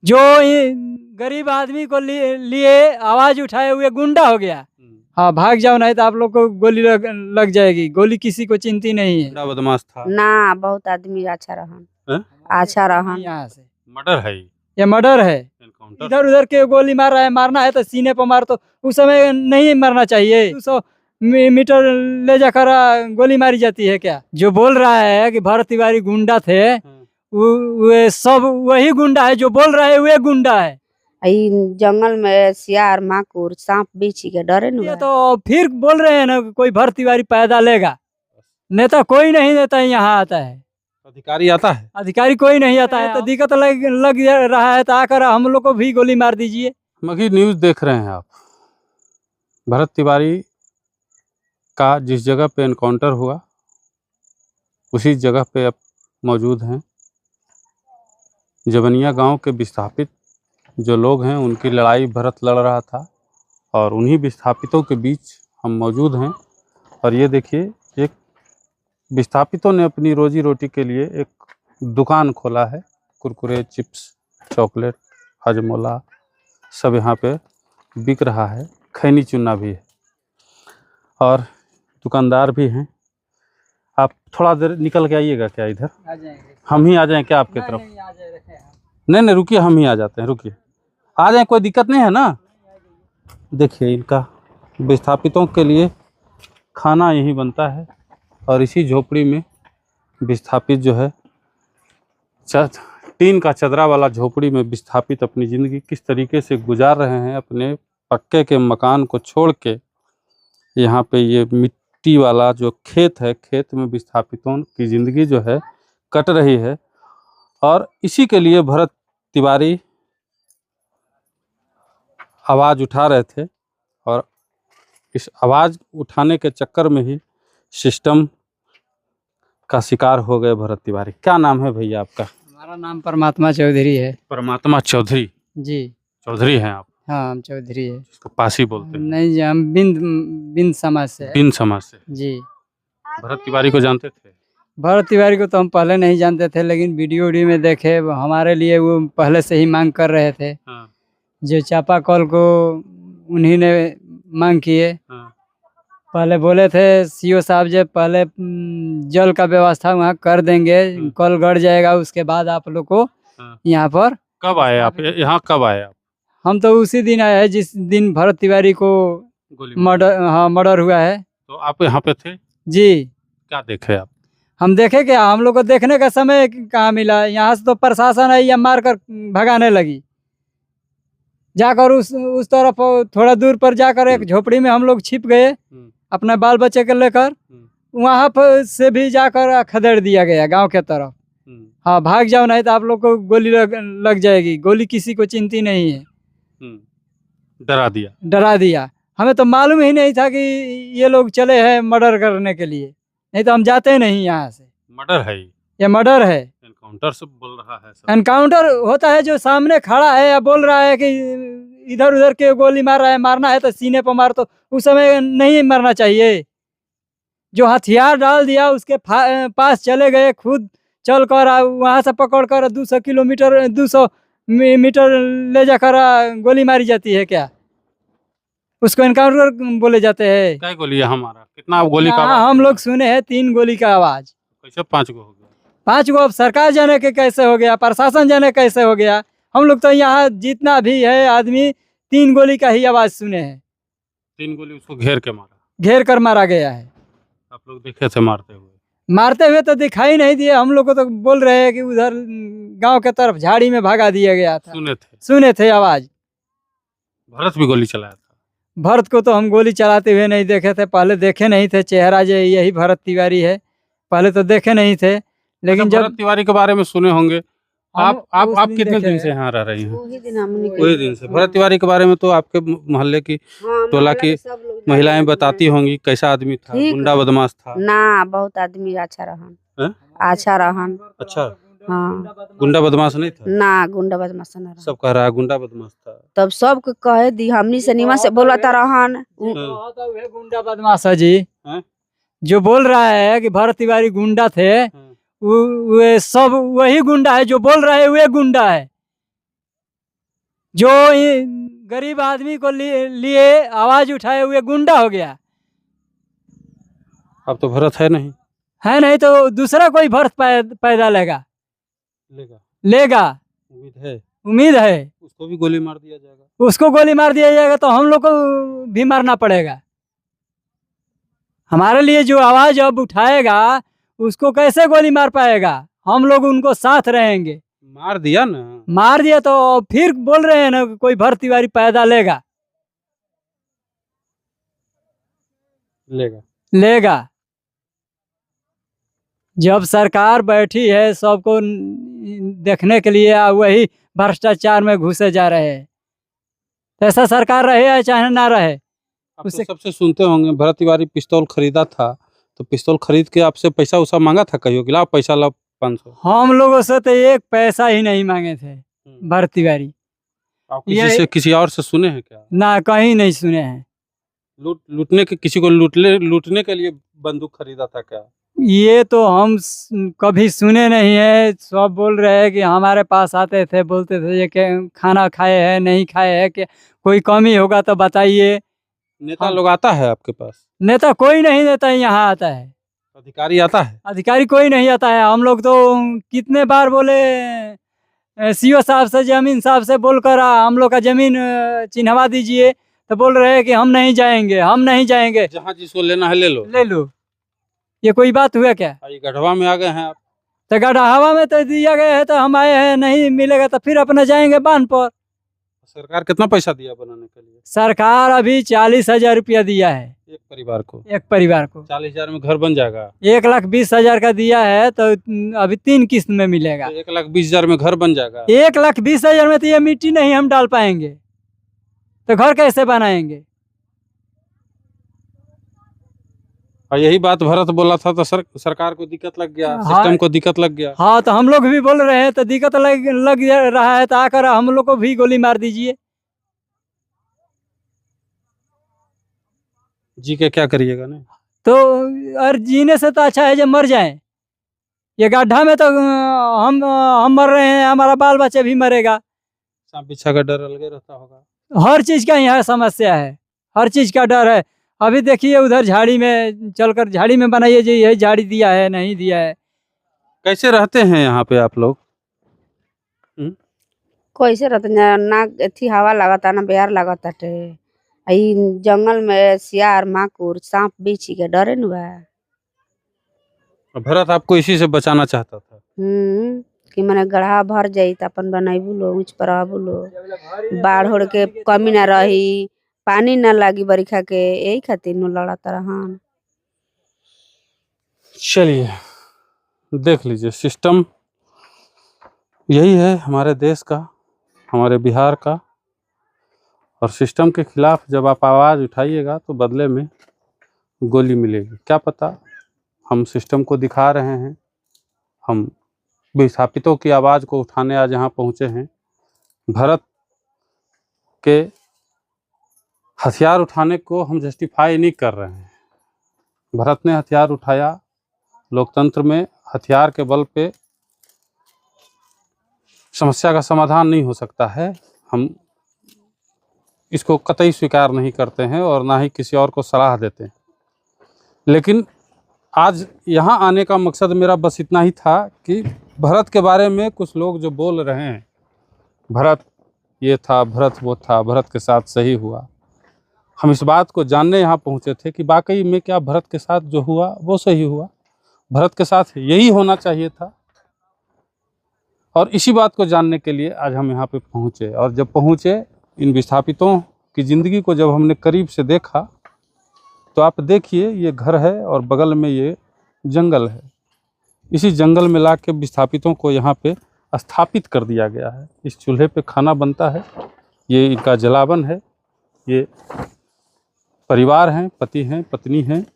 जो गरीब आदमी को लिए आवाज उठाए हुए गुंडा हो गया। हाँ, भाग जाओ नहीं तो आप लोग को गोली लग जाएगी। गोली किसी को चिंती नहीं है। गुंडा बदमाश था ना, बहुत आदमी अच्छा रहन, अच्छा रहन। यहाँ से मर्डर है ये मर्डर है। एनकाउंटर। इधर उधर के गोली मार रहा है, मारना है तो सीने पर मार। तो उस समय नहीं मरना चाहिए। 200 मीटर ले जाकर गोली मारी जाती है क्या? जो बोल रहा है कि भरत तिवारी गुंडा थे, वे सब वही गुंडा है। जो बोल रहा है वे गुंडा है। जंगल में सियार माकुर सांप बिच्छी के डरे न। ये तो फिर बोल रहे हैं ना कोई भरत तिवारी पैदा लेगा। नेता कोई नहीं नेता यहाँ आता है। अधिकारी आता है? अधिकारी कोई नहीं आता है। तो दिक्कत लग रहा है तो आकर हम लोग को भी गोली मार दीजिए। मगही न्यूज़ देख रहे हैं आप। भरत तिवारी का जिस जगह पे एनकाउंटर हुआ उसी जगह पे अब मौजूद हैं। जवनिया गांव के विस्थापित जो लोग हैं उनकी लड़ाई भरत लड़ रहा था और उन्हीं विस्थापितों के बीच हम मौजूद हैं। और ये देखिए, एक विस्थापितों ने अपनी रोजी रोटी के लिए एक दुकान खोला है। कुरकुरे, चिप्स, चॉकलेट, हजमोला सब यहाँ पे बिक रहा है। खैनी चुन्ना भी है और दुकानदार भी हैं। आप थोड़ा देर निकल के आइएगा क्या इधर? आ जाएंगे। हम ही आ जाएं क्या आपके तरफ? नहीं रुकिए, हम ही आ जाते हैं। रुकिए, आ जाएं, कोई दिक्कत नहीं है ना। देखिए, इनका विस्थापितों के लिए खाना यहीं बनता है और इसी झोपड़ी में विस्थापित जो है टीन का चदरा वाला झोपड़ी में विस्थापित अपनी ज़िंदगी किस तरीके से गुजार रहे हैं। अपने पक्के के मकान को छोड़ के यहाँ पे ये मिट्टी वाला जो खेत है, खेत में विस्थापितों की ज़िंदगी जो है कट रही है। और इसी के लिए भरत तिवारी आवाज़ उठा रहे थे और इस आवाज़ उठाने के चक्कर में ही सिस्टम का शिकार हो गए भरत तिवारी। क्या नाम है भैया आपका? हमारा नाम परमात्मा चौधरी है। परमात्मा चौधरी जी, चौधरी हैं आप? हाँ, हम चौधरी है। इसको पासी बोलते हैं? नहीं जी, हम बिंद समाज से। बिन समाज से। जी। भरत तिवारी को जानते थे? भरत तिवारी को तो हम पहले नहीं जानते थे, लेकिन वीडियो में देखे। हमारे लिए वो पहले से ही मांग कर रहे थे। हाँ। जो चापाकल को उन्हीं ने मांग किए। हाँ। पहले बोले थे सीओ साहब, जब पहले जल का व्यवस्था वहाँ कर देंगे, कल गड़ जाएगा, उसके बाद आप लोग को यहाँ पर। कब आए आप यहाँ? कब आए आप? हम तो उसी दिन आए हैं जिस दिन भरत तिवारी को मर्डर हुआ है। तो आप यहाँ पे थे? जी। क्या देखे आप? हम देखे क्या? हम लोग को देखने का समय कहाँ मिला। यहाँ से तो प्रशासन आई या मार कर भगाने लगी। जाकर उस तरफ थोड़ा दूर पर जाकर एक झोपड़ी में हम लोग छिप गए अपने बाल बच्चे को लेकर। वहाँ पर से भी जाकर खदेड़ दिया गया गांव के तरफ। हाँ, भाग जाओ नहीं तो आप लोग को गोली लग जाएगी। गोली किसी को चिंती नहीं है। डरा दिया। हमें तो मालूम ही नहीं था कि ये लोग चले हैं मर्डर करने के लिए, नहीं तो हम जाते नहीं यहाँ से। मर्डर है ये मर्डर है। एनकाउंटर सब बोल रहा है। एनकाउंटर होता है जो सामने खड़ा है या बोल रहा है कि इधर उधर के गोली मार रहा है, मारना है तो सीने पर मार। तो उस समय नहीं मरना चाहिए। जो हथियार डाल दिया उसके पास चले गए, खुद चल कर वहाँ से पकड़ कर 200 मीटर ले जाकर गोली मारी जाती है क्या? उसको एनकाउंटर बोले जाते हैं। क्या गोली है हमारा? कितना गोली का? हम लोग सुने हैं 3 गोली का आवाज। कैसे 5 गो हो गया? 5 गो अब सरकार जाने के कैसे हो गया, प्रशासन जाने कैसे हो गया। हम लोग तो यहाँ जितना भी है आदमी 3 गोली का ही आवाज सुने हैं। 3 गोली उसको घेर के मारा? घेर कर मारा गया है। आप लोग देखे थे मारते हुए? मारते हुए तो दिखाई नहीं दिए। हम लोग को तो बोल रहे हैं कि उधर गांव के तरफ झाड़ी में भगा दिया गया था। सुने थे आवाज। भरत भी गोली चलाया था? भरत को तो हम गोली चलाते हुए नहीं देखे थे। पहले देखे नहीं थे चेहरा जो यही भरत तिवारी है, पहले तो देखे नहीं थे। लेकिन जब भरत तिवारी के बारे में सुने होंगे आप कितने दिन से यहाँ रह रही हैं? वही दिन से। भरत तिवारी के बारे में तो आपके मोहल्ले की टोला की महिलाएं बताती होंगी कैसा आदमी था। गुंडा बदमाश था ना, बहुत आदमी अच्छा रहन, अच्छा रहन। अच्छा, हाँ, गुंडा बदमाश नहीं था ना, गुंडा बदमाश ना। सब कह रहा है गुंडा बदमाश था। तब सब कहे दी हमनी से निमन से बोला था रहन। गुंडा बदमाश है जी। जो बोल रहा है कि भरत तिवारी गुंडा थे, वे सब वही गुंडा है। जो बोल रहे वे गुंडा है। जो ये गरीब आदमी को लिए आवाज उठाए हुए गुंडा हो गया अब तो भरत है नहीं, है, नहीं तो दूसरा कोई भरत पैदा लेगा लेगा उम्मीद है, उम्मीद है। उसको भी गोली मार दिया जाएगा। उसको गोली मार दिया जाएगा तो हम लोग को भी मारना पड़ेगा। हमारे लिए जो आवाज अब उठाएगा उसको कैसे गोली मार पाएगा? हम लोग उनको साथ रहेंगे। मार दिया ना, मार दिया तो फिर बोल रहे हैं ना कोई भरत तिवारी पैदा लेगा लेगा। जब सरकार बैठी है सबको देखने के लिए, वही भ्रष्टाचार में घुसे जा रहे हैं। ऐसा सरकार रहे या चाहे ना रहे, आप तो सबसे सुनते होंगे भरत तिवारी पिस्तौल खरीदा था, तो पिस्तौल खरीद के आपसे पैसा उसा मांगा था कहियो कि लाओ पैसा लाओ 500? हम लोगों से तो एक पैसा ही नहीं मांगे थे भरत तिवारी। आप किसी और से सुने हैं क्या? ना, कहीं नहीं सुने हैं। लूटने के, किसी को लूटने के लिए बंदूक खरीदा था क्या? ये तो हम कभी सुने नहीं है। सब बोल रहे हैं कि हमारे पास आते थे, बोलते थे ये कि खाना खाए हैं नहीं खाए हैं, कि कोई कमी होगा तो बताइए। नेता लोग आता है आपके पास? नेता कोई नहीं, नेता यहाँ आता है। अधिकारी आता है? अधिकारी कोई नहीं आता है। हम लोग तो कितने बार बोले सीओ साहब से, जमीन साहब से बोलकर हम लोग का जमीन चिन्हवा दीजिए, तो बोल रहे हैं कि हम नहीं जाएंगे, हम नहीं जाएंगे। जहाँ जिसको लेना है ले लो। ये कोई बात हुआ क्या? ये गढ़वा में आ गए हैं आप? तो गढ़वा में तो दिया गया है, तो हम आए हैं, नहीं मिलेगा तो फिर अपना जाएंगे बांध पर। सरकार कितना पैसा दिया बनाने के लिए? सरकार अभी 40,000 रुपया दिया है एक परिवार को। 40,000 में घर बन जाएगा? 1,20,000 का दिया है, तो अभी 3 किस्त में मिलेगा। 1,20,000 में घर बन जाएगा? 1,20,000 में तो ये मिट्टी नहीं हम डाल पाएंगे, तो घर कैसे बनाएंगे? और यही बात भरत बोला था तो सरकार को दिक्कत लग गया। हाँ, सिस्टम को दिक्कत लग गया। हाँ, तो हम लोग भी बोल रहे हैं, तो दिक्कत लग रहा है तो आकर हम लोग को भी गोली मार दीजिए। जी के क्या करिएगा ना? तो और जीने से तो अच्छा है जब मर जाएं। ये गड्ढा में तो हम मर रहे हैं, हमारा बाल बच्चा भी मरेगा। सांप बिच्छा का डर अलग रहता होगा। हर चीज का यहाँ समस्या है, हर चीज का डर है। अभी देखिए उधर झाड़ी में चलकर, झाड़ी में बनाइए जी, यही झाड़ी दिया है नहीं दिया है। कैसे रहते हैं यहाँ पे आप लोग? कैसे रहते ना, एथी हवा लगता ना बेहार लगता टे। आई जंगल में सियार माकुर सांप बिच्छी के डरे न बा। भरत आपको इसी से बचाना चाहता था? कि मैंने गढ़ा भर जाई त अपन बनाइबू लो, ऊंच पर रहबू लो, बाढ़ होड़ के कमी ना रही, पानी ना लगी बरिखा के, यही खातिर नु लड़त रहन। चलिए देख लीजिए, सिस्टम यही है हमारे देश का, हमारे बिहार का। और सिस्टम के खिलाफ जब आप आवाज़ उठाइएगा तो बदले में गोली मिलेगी। क्या पता, हम सिस्टम को दिखा रहे हैं, हम विस्थापितों की आवाज़ को उठाने आज यहाँ पहुँचे हैं। भरत के हथियार उठाने को हम जस्टिफाई नहीं कर रहे हैं। भरत ने हथियार उठाया, लोकतंत्र में हथियार के बल पे समस्या का समाधान नहीं हो सकता है। हम इसको कतई स्वीकार नहीं करते हैं और ना ही किसी और को सलाह देते हैं। लेकिन आज यहाँ आने का मकसद मेरा बस इतना ही था कि भरत के बारे में कुछ लोग जो बोल रहे हैं, भरत ये था, भरत वो था, भरत के साथ सही हुआ, हम इस बात को जानने यहाँ पहुँचे थे कि वाकई में क्या भरत के साथ जो हुआ वो सही हुआ, भरत के साथ यही होना चाहिए था। और इसी बात को जानने के लिए आज हम यहाँ पे पहुँचे। और जब पहुँचे, इन विस्थापितों की ज़िंदगी को जब हमने करीब से देखा, तो आप देखिए ये घर है और बगल में ये जंगल है। इसी जंगल में ला के विस्थापितों को यहाँ पे स्थापित कर दिया गया है। इस चूल्हे पे खाना बनता है, ये इनका जलावन है, ये परिवार हैं, पति हैं, पत्नी हैं,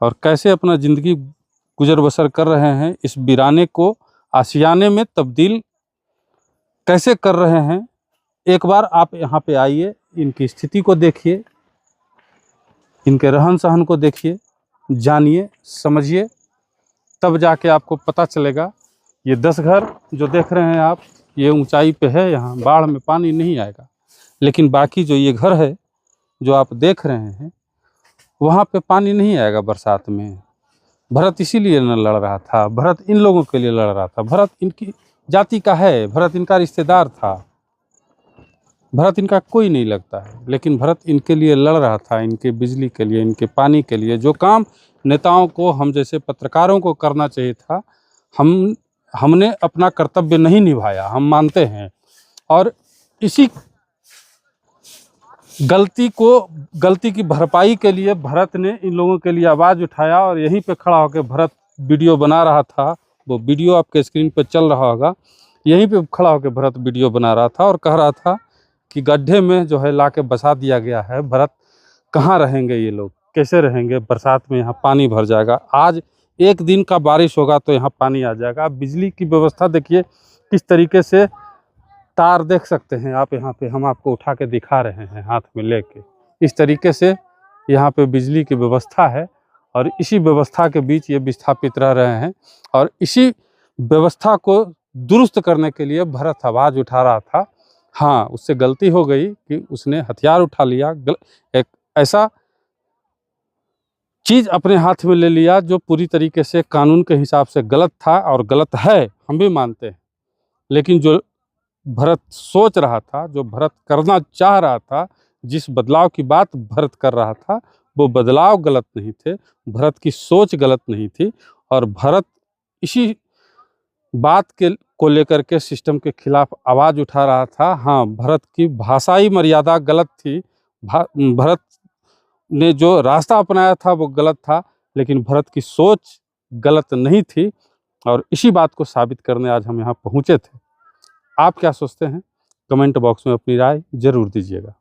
और कैसे अपना ज़िंदगी गुजर बसर कर रहे हैं। इस वीराने को आशियाने में तब्दील कैसे कर रहे हैं, एक बार आप यहाँ पे आइए, इनकी स्थिति को देखिए, इनके रहन सहन को देखिए, जानिए, समझिए, तब जाके आपको पता चलेगा। ये 10 घर जो देख रहे हैं आप, ये ऊंचाई पे है, यहाँ बाढ़ में पानी नहीं आएगा। लेकिन बाकी जो ये घर है जो आप देख रहे हैं, वहाँ पे पानी नहीं आएगा बरसात में। भरत इसीलिए न लड़ रहा था, भरत इन लोगों के लिए लड़ रहा था। भरत इनकी जाति का है, भरत इनका रिश्तेदार था, भरत इनका कोई नहीं लगता है, लेकिन भरत इनके लिए लड़ रहा था, इनके बिजली के लिए, इनके पानी के लिए। जो काम नेताओं को, हम जैसे पत्रकारों को करना चाहिए था, हमने अपना कर्तव्य नहीं निभाया, हम मानते हैं। और इसी गलती की भरपाई के लिए भरत ने इन लोगों के लिए आवाज़ उठाया और यहीं पे खड़ा होकर भरत वीडियो बना रहा था। वो वीडियो आपके स्क्रीन पर चल रहा होगा। यहीं पे खड़ा होकर भरत वीडियो बना रहा था और कह रहा था कि गड्ढे में जो है ला के बसा दिया गया है। भरत कहाँ रहेंगे ये लोग, कैसे रहेंगे? बरसात में यहाँ पानी भर जाएगा। आज एक दिन का बारिश होगा तो यहाँ पानी आ जाएगा। आप बिजली की व्यवस्था देखिए किस तरीके से, तार देख सकते हैं आप, यहाँ पे हम आपको उठा के दिखा रहे हैं हाथ में लेके। इस तरीके से यहाँ पे बिजली की व्यवस्था है और इसी व्यवस्था के बीच ये विस्थापित रह रहे हैं। और इसी व्यवस्था को दुरुस्त करने के लिए भरत आवाज़ उठा रहा था। हाँ, उससे गलती हो गई कि उसने हथियार उठा लिया, एक ऐसा चीज़ अपने हाथ में ले लिया जो पूरी तरीके से कानून के हिसाब से गलत था और गलत है, हम भी मानते हैं। लेकिन जो भरत सोच रहा था, जो भरत करना चाह रहा था, जिस बदलाव की बात भरत कर रहा था, वो बदलाव गलत नहीं थे, भरत की सोच गलत नहीं थी। और भरत इसी बात को लेकर के सिस्टम के खिलाफ आवाज़ उठा रहा था। हाँ, भरत की भाषाई मर्यादा गलत थी, भरत ने जो रास्ता अपनाया था वो गलत था, लेकिन भरत की सोच गलत नहीं थी। और इसी बात को साबित करने आज हम यहाँ पहुँचे थे। आप क्या सोचते हैं? कमेंट बॉक्स में अपनी राय जरूर दीजिएगा।